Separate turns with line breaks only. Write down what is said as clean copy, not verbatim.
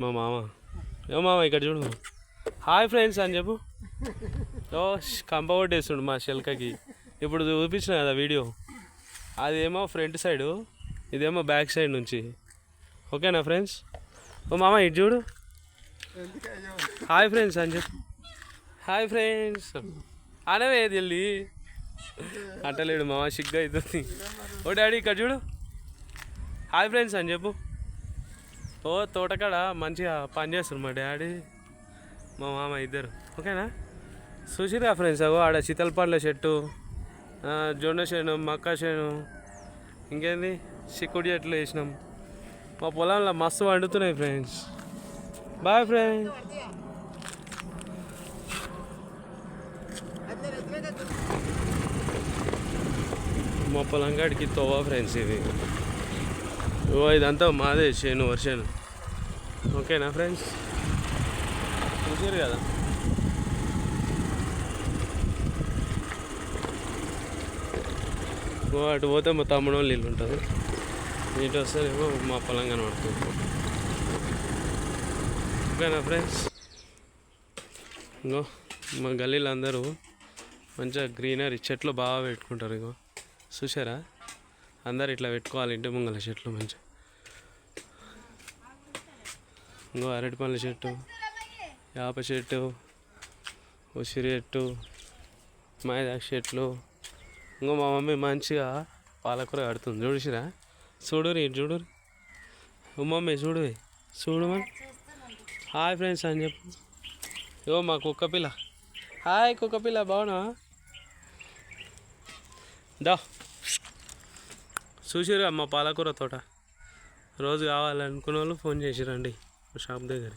మా మామ ఏమో మామ ఇక్కడ చూడు హాయ్ ఫ్రెండ్స్ అని చెప్పు. ఓ కంప కొట్టేస్తుండు మా శిల్కకి. ఇప్పుడు చూపించిన కదా వీడియో, అదేమో ఫ్రంట్ సైడు, ఇదేమో బ్యాక్ సైడ్ నుంచి. ఓకేనా ఫ్రెండ్స్? ఓ మామ ఇటు చూడు, హాయ్ ఫ్రెండ్స్ అని చెప్పు. హాయ్ ఫ్రెండ్స్ అనవే వెళ్ళి అంటలేడు మామ, సిగ్గా అవుతుంది. ఓ డాడీ ఇక్కడ చూడు, హాయ్ ఫ్రెండ్స్ అని చెప్పు. ఓ తోటకాడ మంచిగా పని చేస్తారు మా డాడీ మా మామ ఇద్దరు. ఓకేనా? చూసిరా ఫ్రెండ్స్, అగో ఆడ శీతలపండ్ల చెట్టు, జొన్న చేను, మక్క చేను, ఇంకేంది చిక్కుడు చెట్లు వేసినాం. మా పొలంలో మస్తు వండుతున్నాయి ఫ్రెండ్స్. Bye friends. మా పొలం కాడికి తోవా ఫ్రెండ్స్ ఇది. ఓ ఇదంతా మాదే చేను, వర్షాను. ఓకేనా ఫ్రెండ్స్? చూసారు కదా. ఓ అటు పోతే మా తమ్ముడు వాళ్ళు ఇల్లు ఉంటుంది, ఇటు వస్తేనేమో మా పొలం కనబడుతుంది. ఓకేనా ఫ్రెండ్స్? ఇంకో మా గల్లీలో అందరూ మంచిగా గ్రీనరీ చెట్లు బాగా పెట్టుకుంటారు. ఇంకో చూసారా, అందరు ఇట్లా పెట్టుకోవాలి ఇంటి ముంగల చెట్లు మంచిగా. ఇంకో అరటి పండ్ల చెట్టు, వేప చెట్టు, ఉసిరి చెట్టు, మైదాకు చెట్లు. ఇంకో మా మమ్మీ మంచిగా పాలకూర కడుతుంది. చూసిరా, చూడురి ఇటు చూడురి. మమ్మీ చూడు, చూడు మరి. హాయ్ ఫ్రెండ్స్ అని చెప్పు. ఇగో మా కుక్క పిల్ల. హాయ్ కుక్క పిల్ల, బాగున్నావా? దా చూసిరా మా పాలకూర తోట. రోజు కావాలనుకున్న వాళ్ళు ఫోన్ చేసిరండి షాప్ దగ్గర.